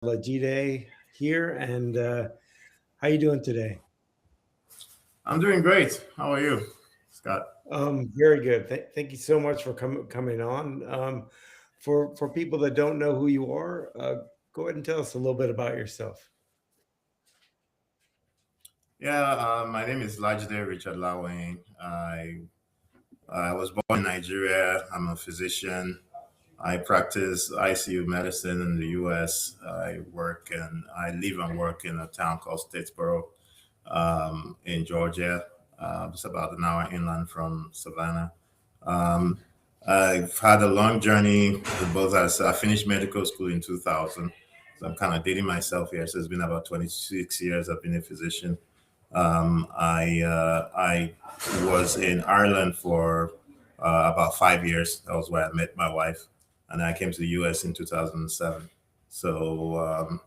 Lajide here, and how you doing today? I'm doing great. How are you, Scott? Very good. Thank you so much for coming on. For people that don't know who you are, go ahead and tell us a little bit about yourself. Yeah, my name is Lajide Richard Lawing. I was born in Nigeria. I'm a physician. I practice ICU medicine in the U.S. I live and work in a town called Statesboro, in Georgia. It's about an hour inland from Savannah. Um, I've had a long journey with both as I finished medical school in 2000. So I'm kind of dating myself here. So it's been about 26 years I've been a physician. I was in Ireland for about 5 years. That was where I met my wife, and I came to the U.S. in 2007. So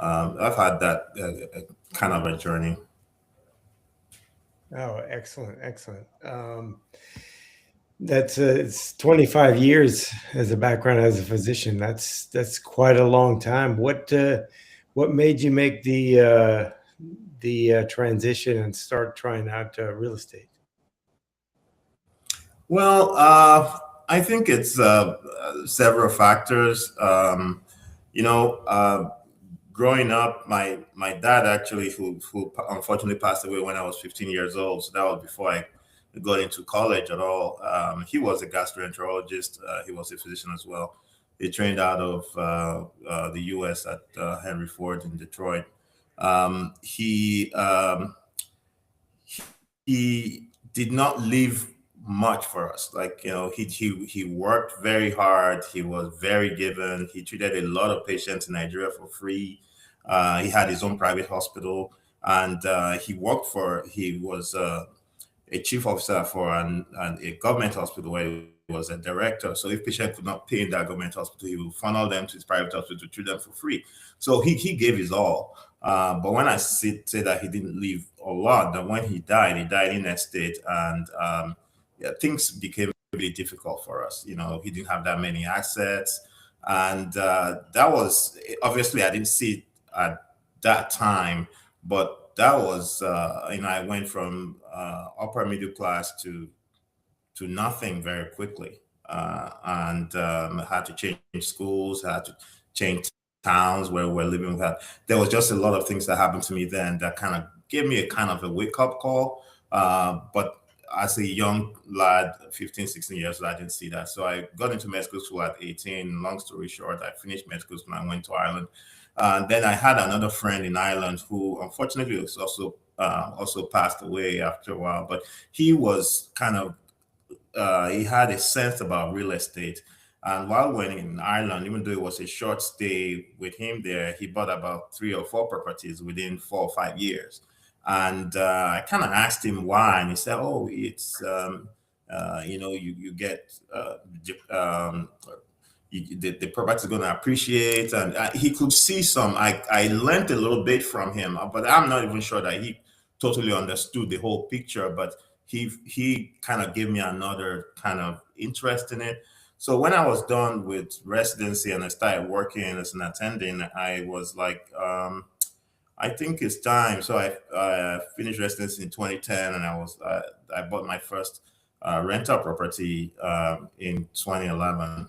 I've had that kind of a journey. Oh, excellent, excellent. That's it's 25 years as a background as a physician. That's quite a long time. What made you make the transition and start trying out real estate? Well, I think it's several factors. You know, growing up, my dad actually, who unfortunately passed away when I was 15 years old. So that was before I got into college at all. He was a gastroenterologist. He was a physician as well. He trained out of the U.S. at Henry Ford in Detroit. He did not leave much for us. Like, he worked very hard. He was very given. He treated a lot of patients in Nigeria for free. He had his own private hospital, and he was a chief officer for a government hospital where he was a director. So if patient could not pay in that government hospital, he would funnel them to his private hospital to treat them for free. So he gave his all. But when I say that he didn't leave a lot, that when he died in that state, and yeah, things became really difficult for us. He didn't have that many assets, and that was obviously I didn't see it at that time, but that was I went from upper middle class to nothing very quickly, and had to change schools, had to change towns where we're living. There was just a lot of things that happened to me then that kind of gave me a kind of a wake up call. But as a young lad, 15, 16 years old, I didn't see that. So I got into medical school at 18. Long story short, I finished medical school and I went to Ireland. And then I had another friend in Ireland who unfortunately was also passed away after a while. But he was kind of he had a sense about real estate. And while we were in Ireland, even though it was a short stay with him there, he bought about 3 or 4 properties within 4 or 5 years. And I kind of asked him why, and he said, "Oh, it's you get the property is going to appreciate," and he could see some. I learned a little bit from him, but I'm not even sure that he totally understood the whole picture. But he kind of gave me another kind of interest in it. So when I was done with residency and I started working as an attending, I was like, I think it's time. So I finished residency in 2010, and I bought my first rental property in 2011,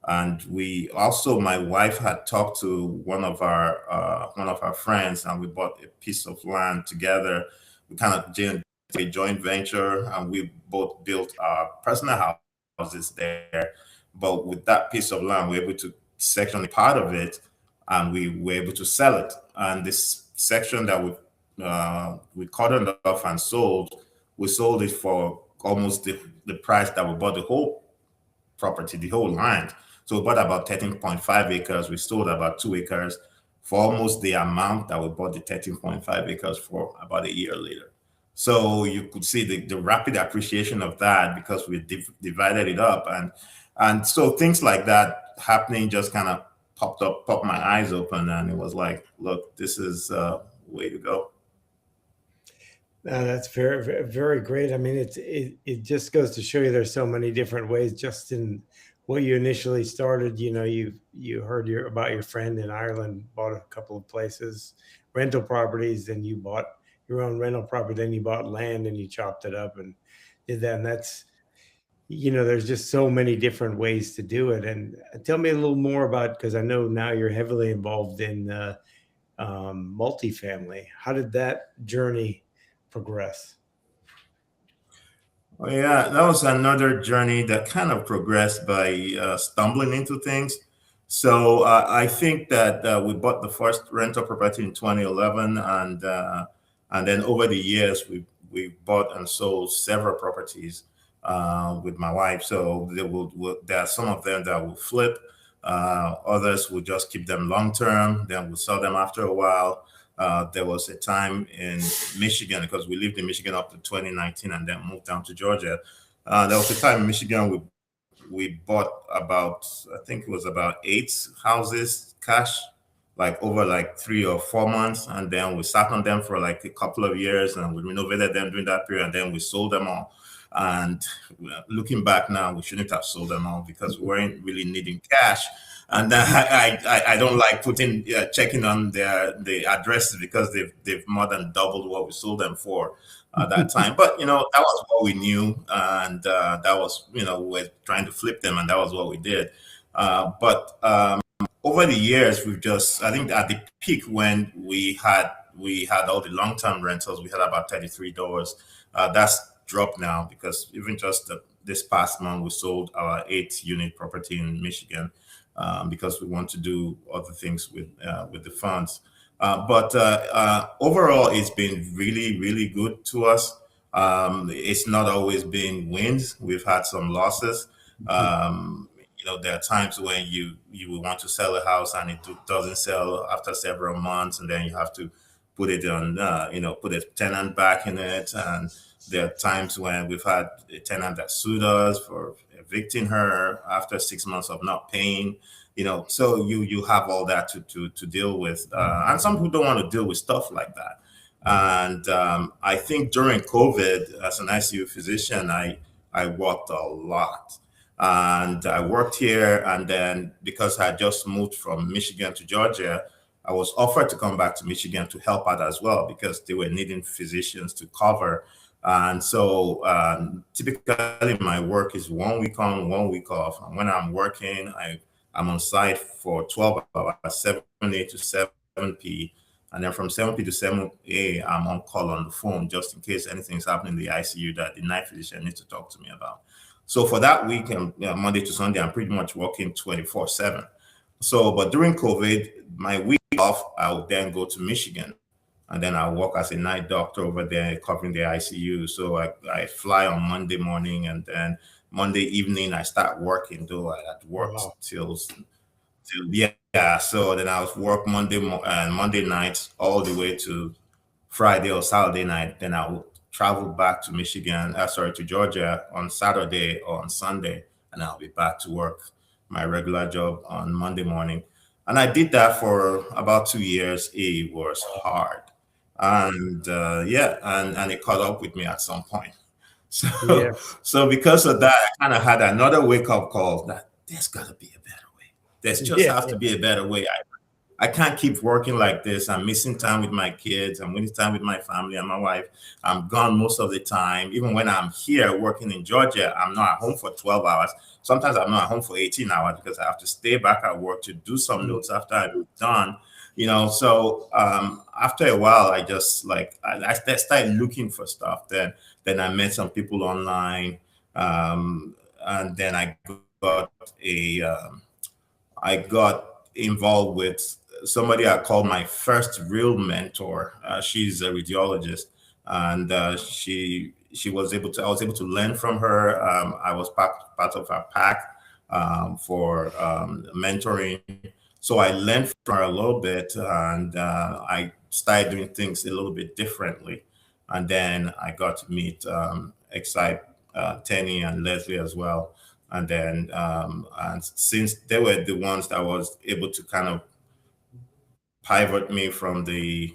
and we also, my wife had talked to one of our friends, and we bought a piece of land together. We kind of did a joint venture, and we both built our personal houses there. But with that piece of land, we were able to section a part of it, and we were able to sell it. And this section that we cordoned off and sold, we sold it for almost the price that we bought the whole property, the whole land. So we bought about 13.5 acres. We sold about 2 acres for almost the amount that we bought the 13.5 acres for about a year later. So you could see the rapid appreciation of that because we divided it up. And so things like that happening just kind of popped my eyes open. And it was like, look, this is way to go. That's very great. I mean, it just goes to show you there's so many different ways just in what you initially started. You heard about your friend in Ireland, bought a couple of places, rental properties, then you bought your own rental property, then you bought land and you chopped it up and did that. And that's, there's just so many different ways to do it. And tell me a little more about, because I know now you're heavily involved in multifamily. How did that journey progress? Well, yeah, that was another journey that kind of progressed by stumbling into things. So I think that we bought the first rental property in 2011, and then over the years we bought and sold several properties with my wife. So there are some of them that will flip, others will just keep them long term. Then we'll sell them after a while. There was a time in Michigan, because we lived in Michigan up to 2019 and then moved down to Georgia. There was a time in Michigan we bought about, I think it was about 8 houses cash, like over like 3 or 4 months, and then we sat on them for like a couple of years, and we renovated them during that period, and then we sold them all. And looking back now, we shouldn't have sold them all because we weren't really needing cash. And I don't like putting checking on the addresses because they've more than doubled what we sold them for at that time. But that was what we knew, and that was we're trying to flip them, and that was what we did. But over the years, we've just, I think at the peak when we had all the long term rentals, we had about 33 doors. That's dropped now because even just this past month, we sold our 8 unit property in Michigan because we want to do other things with the funds. But overall, it's been really, really good to us. It's not always been wins. We've had some losses. There are times when you will want to sell a house and it doesn't sell after several months, and then you have to put it on, put a tenant back in it. And there are times when we've had a tenant that sued us for evicting her after 6 months of not paying. So you have all that to deal with, and some people don't want to deal with stuff like that. And I think during COVID, as an ICU physician, I worked a lot. And I worked here, and then because I just moved from Michigan to Georgia, I was offered to come back to Michigan to help out as well because they were needing physicians to cover. And so typically my work is 1 week on, 1 week off. And when I'm working, I'm on site for 12 hours, 7 a to 7 p. And then from 7 p to 7 a, I'm on call on the phone just in case anything's happening in the ICU that the night physician needs to talk to me about. So for that week, Monday to Sunday, I'm pretty much working 24/7. So, but during COVID, my week off, I would then go to Michigan, and then I work as a night doctor over there covering the ICU. So I fly on Monday morning, and then Monday evening I start working. Though I had worked Wow. till yeah. So then I was work and Monday night all the way to Friday or Saturday night. Then I would travel back to to Georgia on Saturday or on Sunday, and I'll be back to work my regular job on Monday morning. And I did that for about 2 years. It was hard. And yeah, and it caught up with me at some point. Yeah. So, so because of that, I kind of had another wake up call that there's got to be a better way. There's just Yeah. has to be a better way. I can't keep working like this. I'm missing time with my kids. I'm missing time with my family and my wife. I'm gone most of the time. Even when I'm here working in Georgia, I'm not at home for 12 hours. Sometimes I'm not at home for 18 hours because I have to stay back at work to do some Mm. notes after I'm done. So after a while, I just I started looking for stuff. Then I met some people online, and then I got involved with somebody I call my first real mentor. She's a radiologist, and she was able to. I was able to learn from her. I was part of her pack for mentoring, so I learned from her a little bit, and I started doing things a little bit differently. And then I got to meet Excite, Tenny, and Leslie as well. And since they were the ones that was able to kind of pivot me from the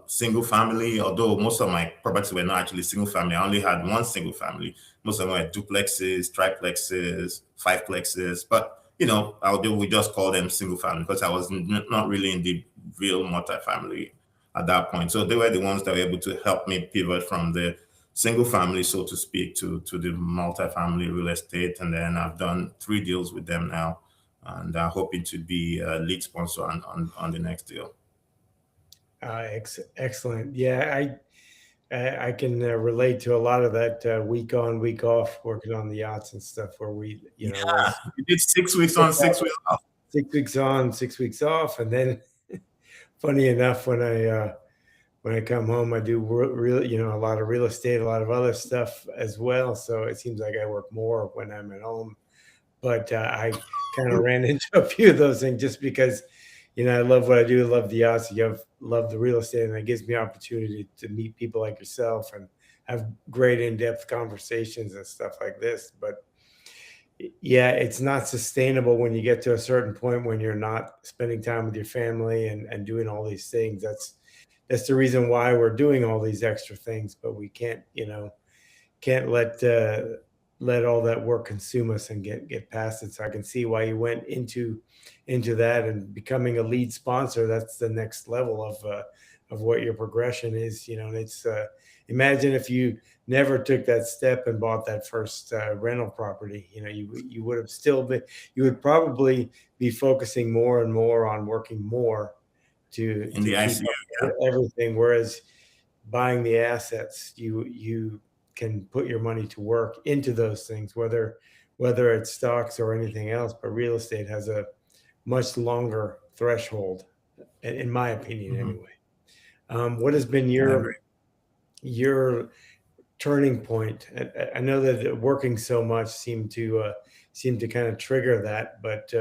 single family, although most of my properties were not actually single family. I only had one single family. Most of them were duplexes, triplexes, fiveplexes. But we just call them single family because I was not really in the real multifamily at that point. So they were the ones that were able to help me pivot from the single family, so to speak, to the multifamily real estate. And then I've done 3 deals with them now, and I'm hoping to be a lead sponsor on the next deal. Excellent. Yeah, I can relate to a lot of that week on, week off, working on the yachts and stuff, where we, Yeah, was you did 6 weeks on, 6 weeks off. 6 weeks on, 6 weeks off, and then funny enough, when I come home, I do real, a lot of real estate, a lot of other stuff as well. So it seems like I work more when I'm at home. But I kind of ran into a few of those things just because, I love what I do. I love the odds. Love the real estate, and it gives me opportunity to meet people like yourself and have great in-depth conversations and stuff like this. But yeah, it's not sustainable when you get to a certain point when you're not spending time with your family and doing all these things. That's the reason why we're doing all these extra things, but we can't let all that work consume us and get past it. So I can see why you went into that and becoming a lead sponsor. That's the next level of what your progression is. And it's imagine if you never took that step and bought that first rental property. You would have still been. You would probably be focusing more and more on working more In to the keep ICU. up with everything. Whereas buying the assets, you can put your money to work into those things, whether it's stocks or anything else. But real estate has a much longer threshold, in my opinion, Mhm. anyway. What has been I agree. your turning point? I know that working so much seemed to kind of trigger that, but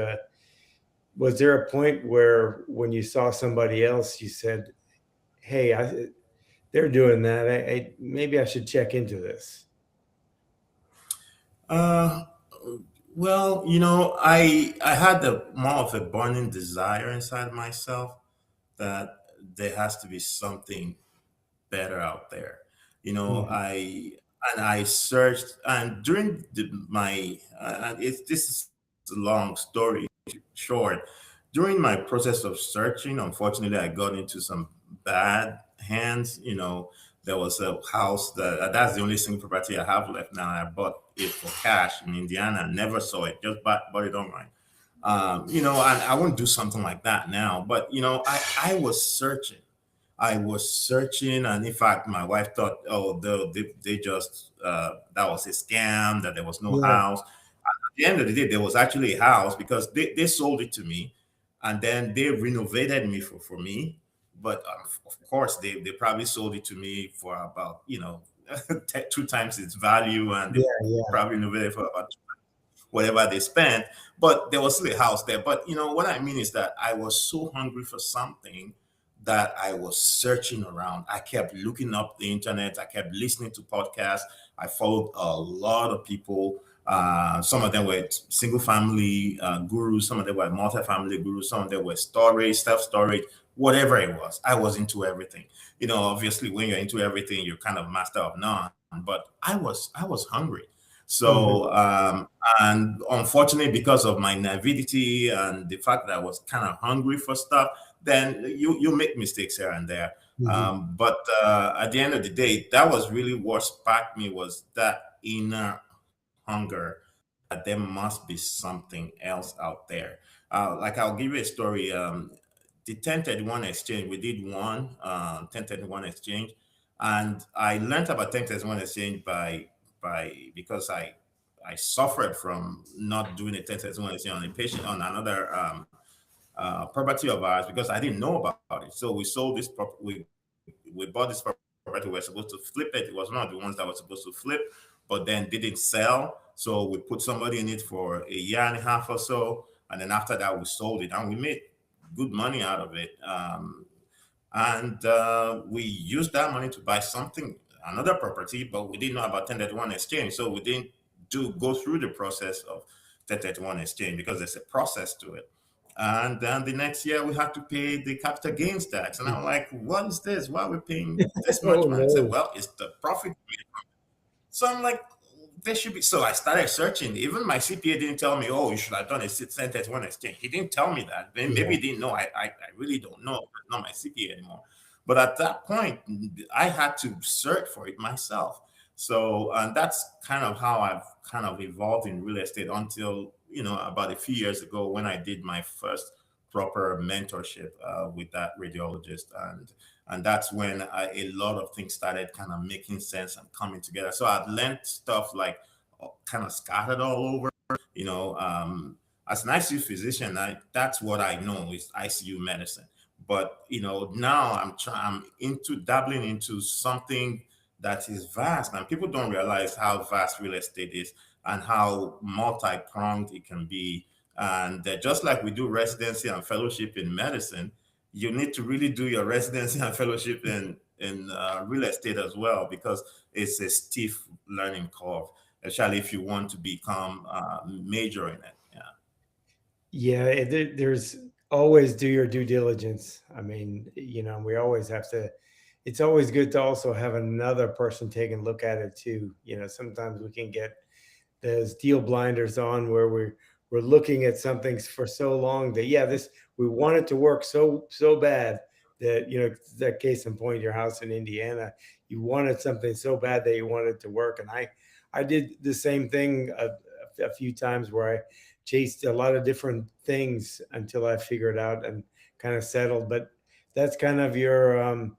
was there a point where when you saw somebody else, you said, "Hey, they're doing that. Maybe I should check into this." Uh, well, I had more of a burning desire inside myself that there has to be something better out there. Mhm. I searched, and during my this is a long story short. During my process of searching, unfortunately, I got into some bad hands. There was a house that's the only single property I have left now. I bought it for cash in Indiana. Never saw it. Just bought it online. And I wouldn't do something like that now. But I was searching. I was searching, and in fact, my wife thought, oh, they just that was a scam, that there was no Yeah, house. At the end of the day, there was actually a house because they sold it to me, and then they renovated me for me. But of course, they probably sold it to me for about 2 times its value, and they yeah, yeah. probably renovated for about whatever they spent, but there was still a house there. But what I mean is that I was so hungry for something that I was searching around. I kept looking up the internet. I kept listening to podcasts. I followed a lot of people. Some of them were single family gurus. Some of them were multi-family gurus. Some of them were storage, self storage, whatever it was. I was into everything. Obviously, when you're into everything, you're kind of master of none. But I was hungry. Mhm. So, and unfortunately, because of my naivety and the fact that I was kind of hungry for stuff, then you make mistakes here and there. Mhm. But at the end of the day, that was really what sparked me, was that inner hunger that there must be something else out there. Like, I'll give you a story. The 1031 exchange, we did one 1031 exchange, and I learned about 1031 exchange because I suffered from not doing a 1031 exchange on a patient on another property of ours, because I didn't know about it. So we sold this we bought this property. We were supposed to flip it. It was one of the ones that was supposed to flip, but then didn't sell. So we put somebody in it for a year and a half or so, and then after that we sold it, and we made good money out of it. And we used that money to buy another property, but we didn't know about 1031 exchange, so we didn't go through the process of 1031 exchange because there's a process to it. And then the next year we had to pay the capital gains tax, and I'm like, "What is this? Why are we paying this Oh much money?" I said, no. "Well, it's the profit." So I'm like, there should be. So I started searching. Even my CPA didn't tell me, oh, you should have done a sentence one exchange. He didn't tell me that. Maybe Yeah. he didn't know. I really don't know. I'm not my CPA anymore. But at that point, I had to search for it myself. So, and that's kind of how I've kind of evolved in real estate until, about a few years ago when I did my first proper mentorship with that radiologist. And that's when a lot of things started kind of making sense and coming together. So I'd learned stuff like kind of scattered all over. You know, as an ICU physician, that's what I know is ICU medicine. But now I'm into dabbling into something that is vast, and people don't realize how vast real estate is and how multi-pronged it can be. And just like we do residency and fellowship in medicine, you need to really do your residency and fellowship in real estate as well, because it's a stiff learning curve, especially if you want to become major in it. Yeah. Yeah, there's always do your due diligence. I mean, we always have to. It's always good to also have another person take a look at it too. Sometimes we can get those deal blinders on where we're looking at something for so long that this we want it to work so bad that that case in point, your house in Indiana, you wanted something so bad that you wanted it to work. And I did the same thing a few times where I chased a lot of different things until I figured out and kind of settled. But that's kind of your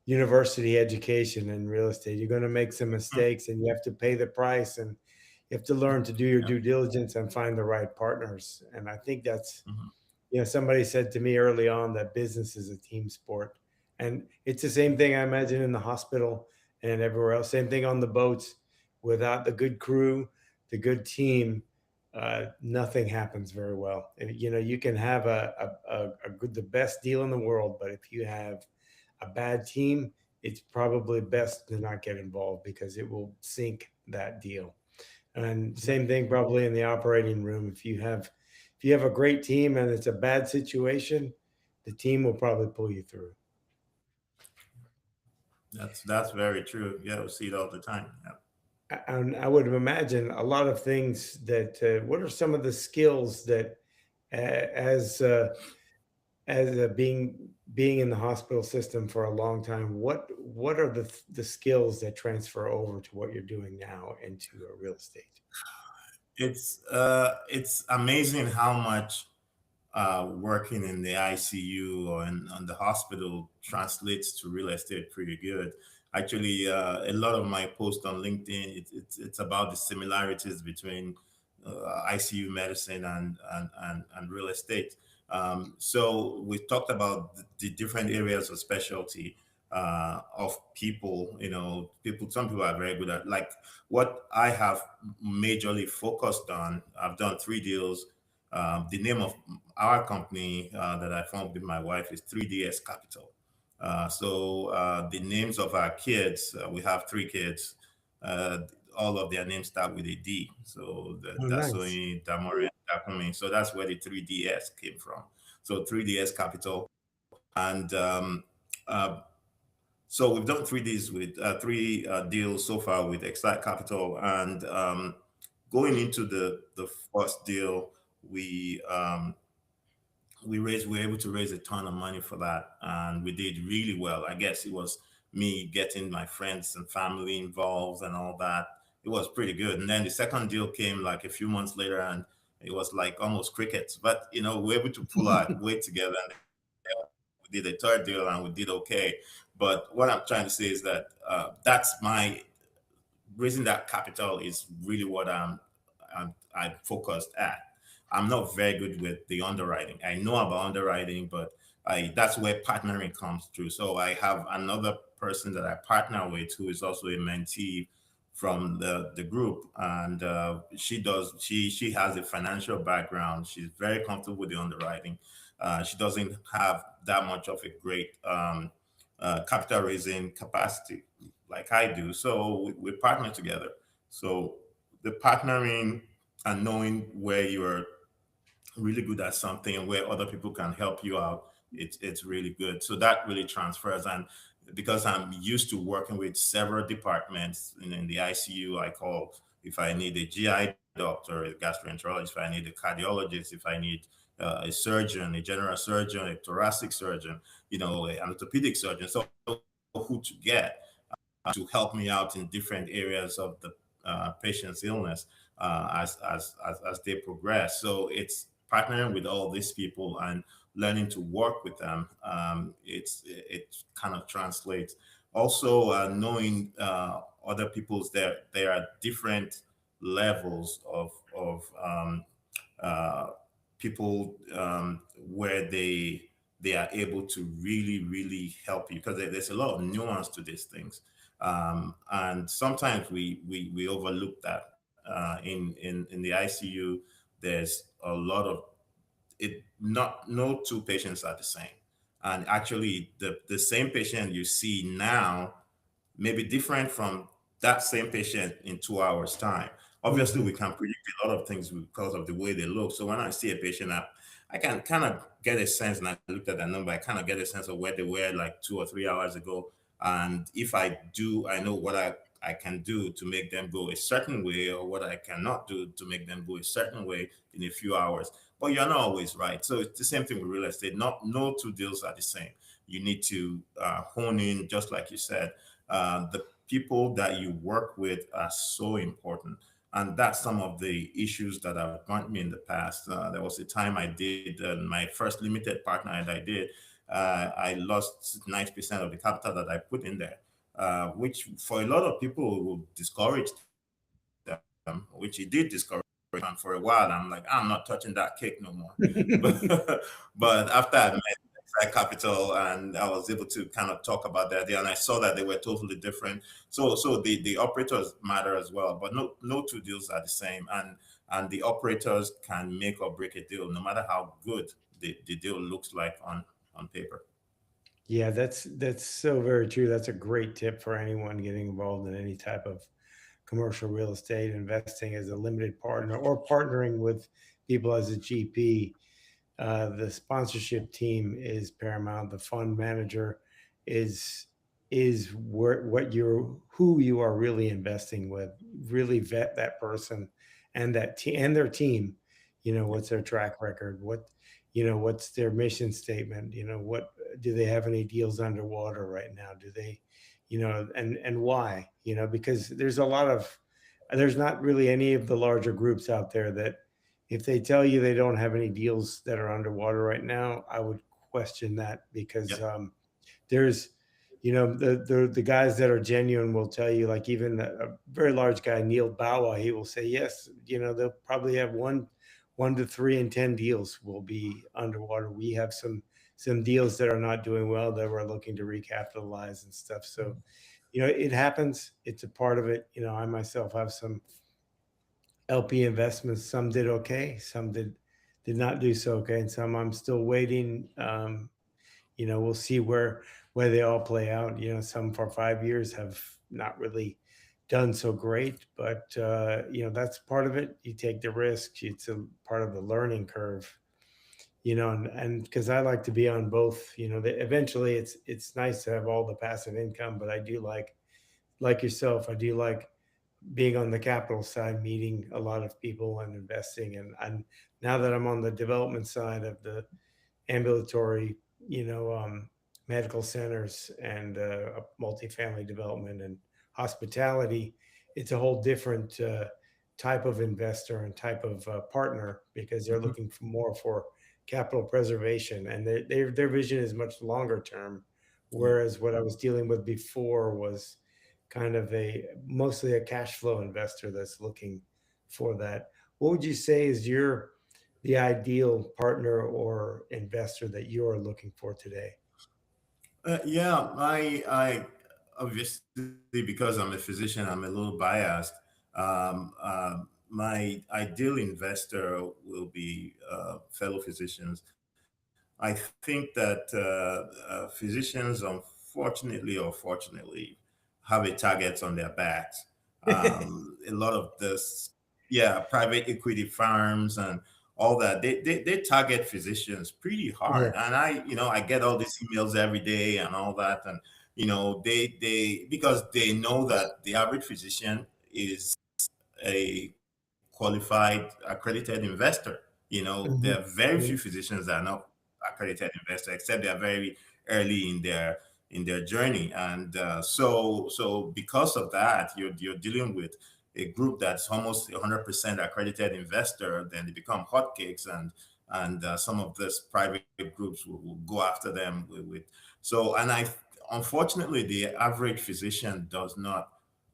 university education in real estate. You're going to make some mistakes and you have to pay the price, and you have to learn to do your Yeah. due diligence and find the right partners. And I think that's, Mhm. somebody said to me early on that business is a team sport. And it's the same thing I imagine in the hospital and everywhere else. Same thing on the boats. Without the good crew, the good team, nothing happens very well. You can have a good, the best deal in the world, but if you have a bad team, it's probably best to not get involved because it will sink that deal. And Yeah. same thing probably in the operating room. If you have a great team and it's a bad situation, the team will probably pull you through. That's very true. Yeah, we see it all the time. Yeah. And I would imagine a lot of things that. What are some of the skills that, as being in the hospital system for a long time, what are the skills that transfer over to what you're doing now into real estate? It's amazing how much working in the ICU or on the hospital translates to real estate pretty good. Actually, a lot of my posts on LinkedIn, it's about the similarities between ICU medicine and real estate. So we talked about the different areas of specialty of people. Some people are very good at, like, what I have majorly focused on. I've done 3 deals. The name of our company that I formed with my wife is 3DS Capital. So the names of our kids, we have 3 kids. Uh, all of their names start with a D. So the Oh, nice. Dasoni, Damore, Dakumi. So that's where the 3DS came from. So 3DS Capital. And uh, so we've done 3Ds with 3 deals so far with Excite Capital. And going into the first deal, we we were able to raise a ton of money for that, and we did really well. I guess it was me getting my friends and family involved and all that. It was pretty good. And then the second deal came like a few months later, and it was like almost crickets. But we were able to pull our weight together, and we did a third deal, and we did okay. But what I'm trying to say is that that's my raising that capital is really what I'm focused at. I'm not very good with the underwriting. I know about underwriting, but that's where partnering comes through. So I have another person that I partner with who is also a mentee from the group, and she has a financial background. She's very comfortable with the underwriting. She doesn't have that much of a great capital raising capacity like I do. So we partner together. So the partnering and knowing where you're really good at something and where other people can help you out, it's really good. So that really transfers. And because I'm used to working with several departments in the ICU, I call if I need a GI doctor, a gastroenterologist, if I need a cardiologist, if I need a surgeon, a general surgeon, a thoracic surgeon, an orthopedic surgeon. So who to get to help me out in different areas of the patient's illness as they progress. So it's partnering with all these people and learning to work with them. It kind of translates. Also, knowing other people's there are different levels of uh, people where they are able to really help you, because there's a lot of nuance to these things, and sometimes we overlook that. In the ICU, there's a lot of it. Not no two patients are the same, and actually the same patient you see now may be different from that same patient in 2 hours time. Obviously we Mhm. can predict a lot of things because of the way they look. So when I see a patient, I can kind of get a sense, and I looked at that number, I kind of get a sense of where they were like 2 or 3 hours ago. And if I know what I can do to make them go a certain way, or what I cannot do to make them go a certain way in a few hours. But you're not always right. So it's the same thing with real estate. Not no two deals are the same. You need to hone in, just like you said. The people that you work with are so important. And that's some of the issues that have burnt me in the past. There was a time I did my first limited partner, and I did. I lost 90% of the capital that I put in there, which for a lot of people will discourage them, which it did discourage me. And for a while, I'm like, I'm not touching that cake no more. But after I met Side Capital, and I was able to kind of talk about that idea, and I saw that they were totally different. So the operators matter as well, but no two deals are the same, and the operators can make or break a deal, no matter how good the deal looks like on paper. Yeah, that's so very true. That's a great tip for anyone getting involved in any type of commercial real estate, investing as a limited partner or partnering with people as a GP. The sponsorship team is paramount. The fund manager is what you're who you are really investing with. Really vet that person and that team and their team. What's their track record? What's their mission statement? What do they have any deals underwater right now? Do they, and why? Because there's not really any of the larger groups out there that if they tell you they don't have any deals that are underwater right now, I would question that because Yep. there's, the guys that are genuine will tell you, like even a very large guy, Neil Bawa, he will say, yes, they'll probably have one to 3 in 10 deals will be underwater. We have some deals that are not doing well that we're looking to recapitalize and stuff. So, it happens. It's a part of it. I myself have some LP investments. Some did okay, some did not do so okay, and some I'm still waiting. We'll see where they all play out. Some for 5 years have not really done so great, but that's part of it. You take the risk. It's a part of the learning curve. And because I like to be on both. Eventually it's nice to have all the passive income, but I do like yourself. I do like being on the capital side, meeting a lot of people and investing. And now that I'm on the development side of the ambulatory, medical centers and multifamily development and hospitality, it's a whole different type of investor and type of partner because they're Mhm. looking for more for capital preservation and their vision is much longer term. Yeah. Whereas what I was dealing with before was kind of a mostly a cash flow investor that's looking for that. What would you say is the ideal partner or investor that you're looking for today? Yeah, I obviously, because I'm a physician, I'm a little biased. My ideal investor will be fellow physicians. I think that physicians, unfortunately or fortunately, have a target on their backs. A lot of this, yeah, private equity firms and all that, they target physicians pretty Yeah. hard. And I get all these emails every day and all that. And, they because they know that the average physician is a qualified accredited investor. There are Mhm. very few Mhm. physicians that are not accredited investors, except they are very early in their journey. And so because of that, you're dealing with a group that's almost 100% accredited investor. Then they become hotcakes, and some of these private groups will go after them with. So, and unfortunately, the average physician does not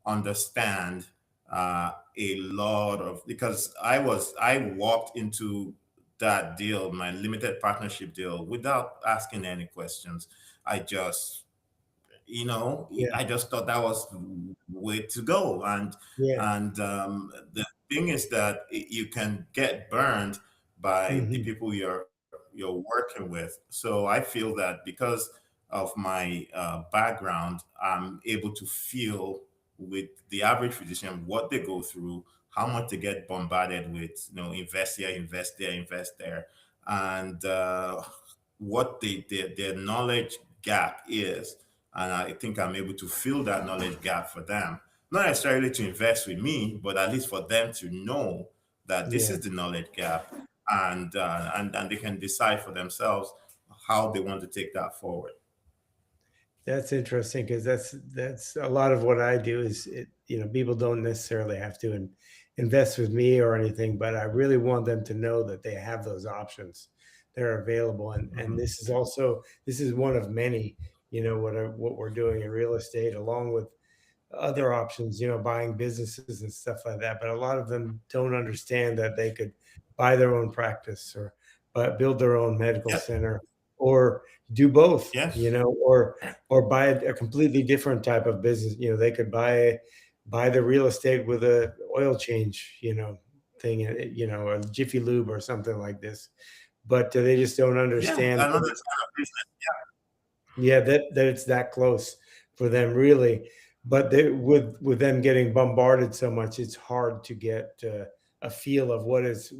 understand a lot of, because I walked into that deal, my limited partnership deal, without asking any questions. I just Yeah. I just thought that was the way to go. Yeah. And the thing is that you can get burned by the Mhm. people you're working with. So I feel that because of my background, I'm able to feel with the average physician what they go through, how much they get bombarded with, invest here, invest there, invest there, and what their knowledge gap is. And I think I'm able to fill that knowledge gap for them. Not necessarily to invest with me, but at least for them to know that this Yeah. is the knowledge gap, and they can decide for themselves how they want to take that forward. That's interesting because that's a lot of what I do is people don't necessarily have to invest with me or anything, but I really want them to know that they have those options that are available, and Mhm. this is one of many. What we're doing in real estate, along with Yeah, other options, buying businesses and stuff like that. But a lot of them don't understand that they could buy their own practice or build their own medical yeah, center or do both, yes, or buy a completely different type of business. They could buy the real estate with a oil change, thing, a Jiffy Lube or something like this. But they just don't yeah. understand. Another kind of business. Yeah, that it's that close for them, really. But with them getting bombarded so much, it's hard to get a feel of what is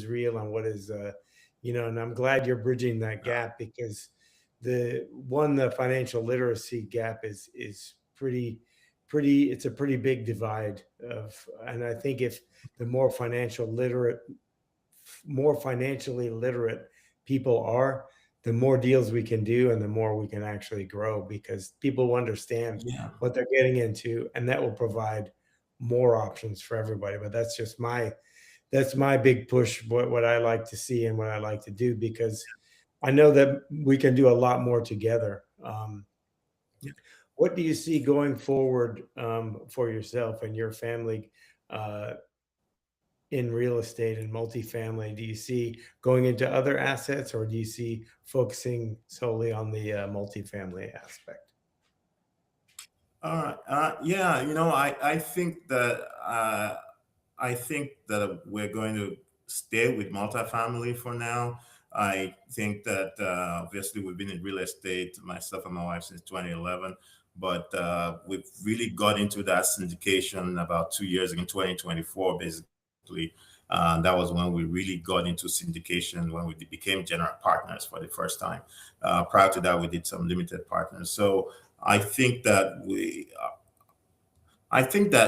real and what is, And I'm glad you're bridging that gap because the financial literacy gap is pretty. It's a pretty big divide and I think if the more financially literate people are, the more deals we can do and the more we can actually grow because people will understand Yeah, what they're getting into and that will provide more options for everybody. But that's my big push, what I like to see and what I like to do because I know that we can do a lot more together. yeah. What do you see going forward for yourself and your family uh, in real estate and multifamily? Do you see going into other assets, or do you see focusing solely on the multifamily aspect? All right. Yeah, I think that we're going to stay with multifamily for now. I think that obviously we've been in real estate, myself and my wife, since 2011, but we've really got into that syndication about 2 years ago, in 2024, basically. That was when we really got into syndication, when we became general partners for the first time. Prior to that, we did some limited partners. So I think that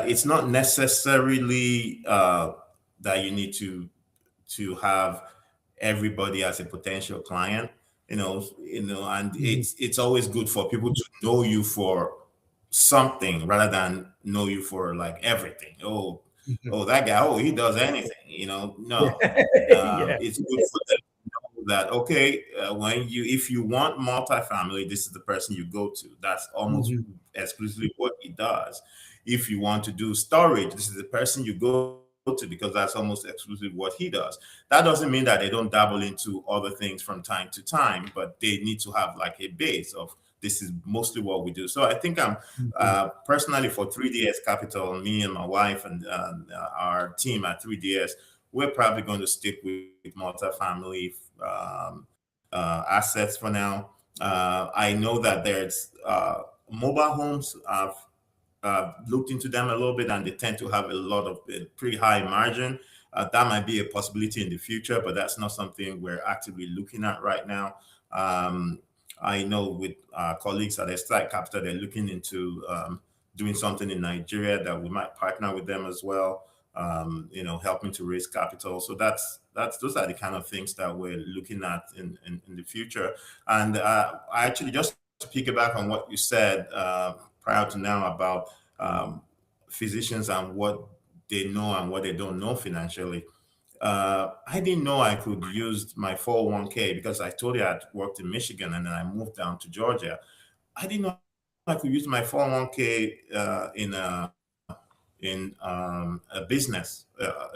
it's not necessarily that you need to have everybody as a potential client. And Mhm, it's always good for people to know you for something rather than know you for like everything. mhm. Oh, that guy, oh, he does anything. Yeah. No, Yeah. it's good for them to know that, okay, if you want multifamily, this is the person you go to. That's almost Mhm, exclusively what he does. If you want to do storage, this is the person you go to, because that's almost exclusively what he does. That doesn't mean that they don't dabble into other things from time to time, but they need to have like a base of, this is mostly what we do. So I think I'm mhm. personally, for 3DS Capital, me and my wife and our team at 3DS, we're probably going to stick with multifamily assets for now. I know that there's mobile homes. I've looked into them a little bit, and they tend to have a lot of pretty high margin. That might be a possibility in the future, but that's not something we're actively looking at right now. Um, I know with colleagues at Strike Capital, they're looking into doing something in Nigeria that we might partner with them as well. helping to raise capital. So that's those are the kind of things that we're looking at in the future. And I actually, just to piggyback on what you said prior to now about physicians and what they know and what they don't know financially. I didn't know I could use my 401k because I told you I'd worked in Michigan and then I moved down to Georgia. I didn't know I could use my 401k in a business.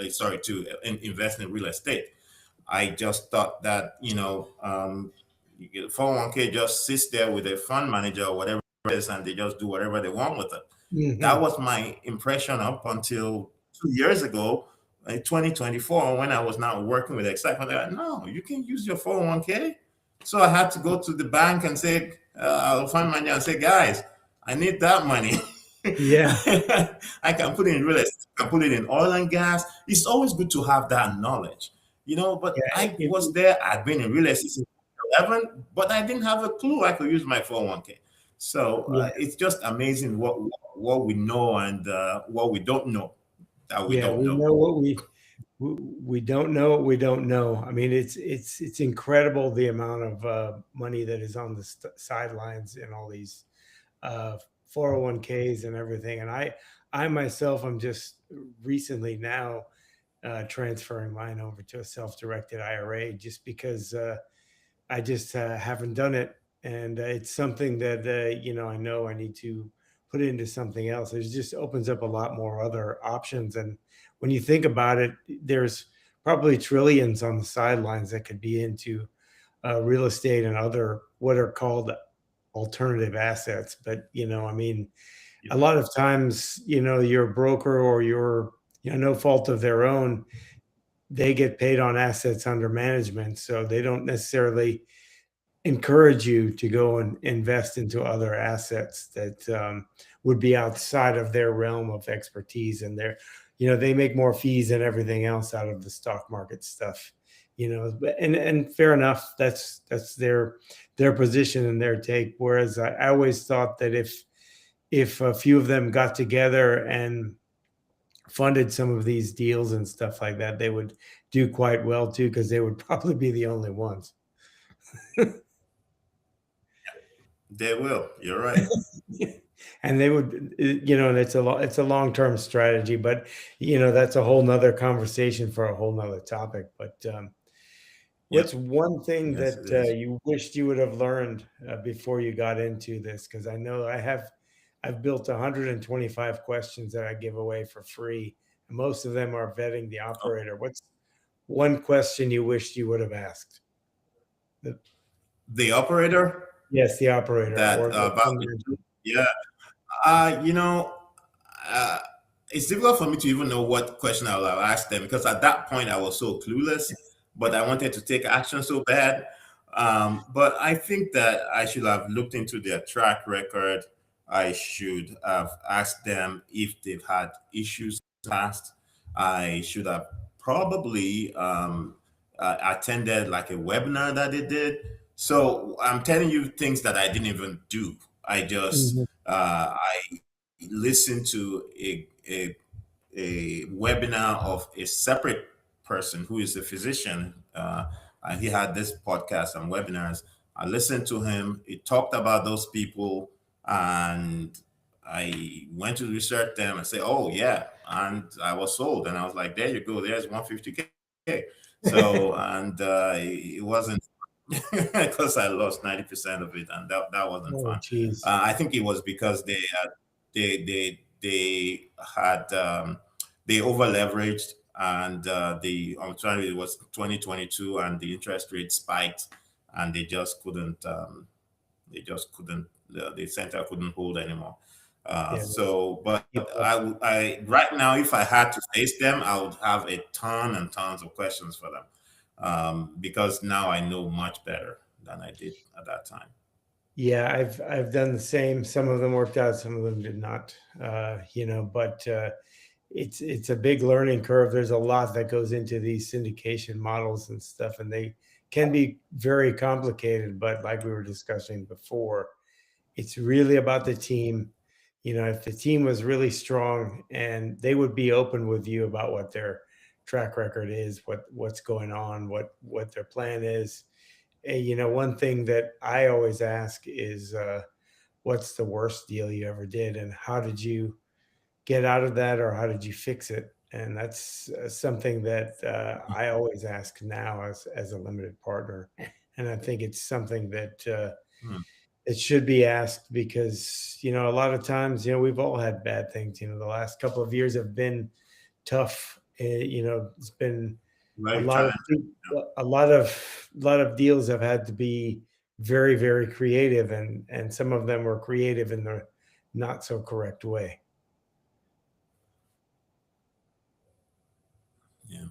Sorry, to invest in real estate. I just thought that 401k just sits there with a fund manager or whatever it is, and they just do whatever they want with it. That Hmm. was my impression up until 2 years ago, in 2024, when I was now working with Excite. They're like, no, you can use your 401k. So I had to go to the bank and say, I'll fund manager and say, guys, I need that money. Yeah, I can put it in real estate, I can put it in oil and gas. It's always good to have that knowledge, but yeah, I was there, I'd been in real estate since 11, but I didn't have a clue I could use my 401k. So yeah, it's just amazing what we know and what we don't know that we yeah. don't We know. know what we don't know what we don't know. I mean, it's incredible the amount of money that is on the sidelines in all these uh, 401ks and everything. And I myself, I'm just recently now transferring mine over to a self-directed IRA just because I just haven't done it, and it's something that I know I need to put into something else. It just opens up a lot more other options, and when you think about it, there's probably trillions on the sidelines that could be into real estate and other what are called alternative assets. But I mean, a lot of times, your broker or your no fault of their own, they get paid on assets under management, so they don't necessarily encourage you to go and invest into other assets that would be outside of their realm of expertise. And they make more fees and everything else out of the stock market stuff. And fair enough. That's their position and their take. Whereas I always thought that if a few of them got together and funded some of these deals and stuff like that, they would do quite well too, because they would probably be the only ones. They will. You're right. And they would, and it's a long-term strategy, but that's a whole nother conversation for a whole nother topic. But Yep. what's one thing Yes, it that is. you wished you would have learned before you got into this? Because I know I've built 125 questions that I give away for free, and most of them are vetting the Oh, operator. What's one question you wished you would have asked? The, the operator yes, the operator that or the about fund manager. yeah. Uh, you know, uh, it's difficult for me to even know what question I will have asked them because at that point I was so clueless, but I wanted to take action so bad. But I think that I should have looked into their track record. I should have asked them if they've had issues in the past. I should have probably attended like a webinar that they did. So I'm telling you things that I didn't even do. I listened to a webinar of a separate person who is a physician, and he had this podcast and webinars. I listened to him. He talked about those people, and I went to research them and say, "Oh yeah," and I was sold. And I was like, "There you go. There's 150K." So, and it wasn't because I lost 90% of it, and that wasn't Oh, fun. geez. I think it was because they had they over leveraged, and the I'm sorry, it was 2022, and the interest rate spiked, and they just couldn't the center couldn't hold anymore. Yeah. But People. I right now, if I had to face them, I would have a ton and tons of questions for them, because now I know much better than I did at that time. Yeah, I've done the same. Some of them worked out, some of them did not. But it's a big learning curve. There's a lot that goes into these syndication models and stuff, and they can be very complicated. But like we were discussing before, it's really about the team. if the team was really strong and they would be open with you about what their track record is, what's going on, what their plan is. And, one thing that I always ask is, what's the worst deal you ever did, and how did you get out of that, or how did you fix it? And that's something that I always ask now as a limited partner, and I think it's something that Hmm. it should be asked because a lot of times we've all had bad things. The last couple of years have been tough. It's been a Very lot of challenging. deals have had to be very, very creative, and some of them were creative in the not so correct way. Yeah.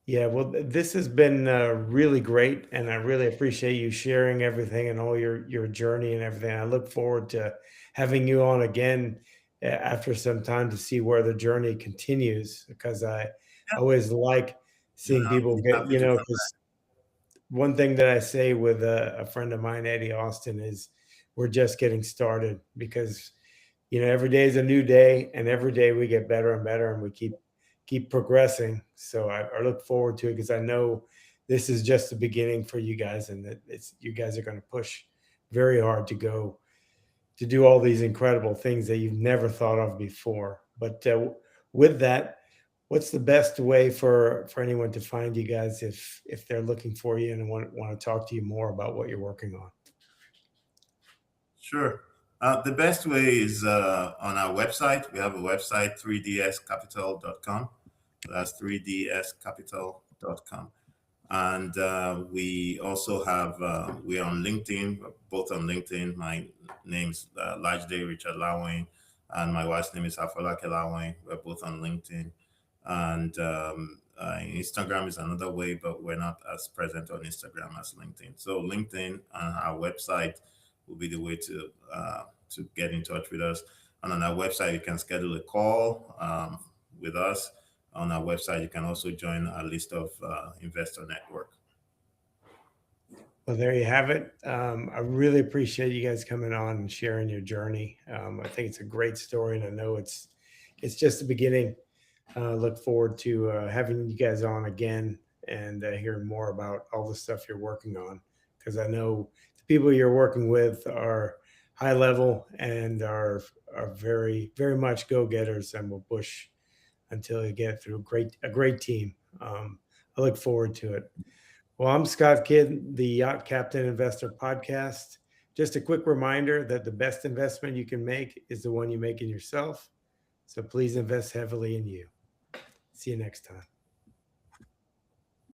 Yeah, well, this has been really great, and I really appreciate you sharing everything and all your journey and everything. I look forward to having you on again after some time to see where the journey continues, because I Yeah. always like Yeah, seeing I'll people be get, happy to come back. because one thing that I say with a friend of mine, Eddie Austin, is we're just getting started, because every day is a new day, and every day we get better and better, and we keep progressing. So I look forward to it, because I know this is just the beginning for you guys, and that you guys are going to push very hard to do all these incredible things that you've never thought of before. But with that, what's the best way for anyone to find you guys if they're looking for you and want to talk to you more about what you're working on? Sure. The best way is on our website. We have a website, 3dscapital.com. That's 3dscapital.com. And we also have, we're on LinkedIn, we're both on LinkedIn. My name's Lajide Richard Lawing, and my wife's name is Afolake Lawing. We're both on LinkedIn. And Instagram is another way, but we're not as present on Instagram as LinkedIn. So LinkedIn and our website will be the way to get in touch with us. And on our website, you can schedule a call with us. On our website, you can also join our list of investor network. Well, there you have it. I really appreciate you guys coming on and sharing your journey. I think it's a great story, and I know it's just the beginning. Look forward to having you guys on again and hearing more about all the stuff you're working on, because I know the people you're working with are high level and are very, very much go getters, and will push until you get through a great team. I look forward to it. Well, I'm Scott Kidd, the Yacht Captain Investor Podcast. Just a quick reminder that the best investment you can make is the one you make in yourself. So please invest heavily in you. See you next time.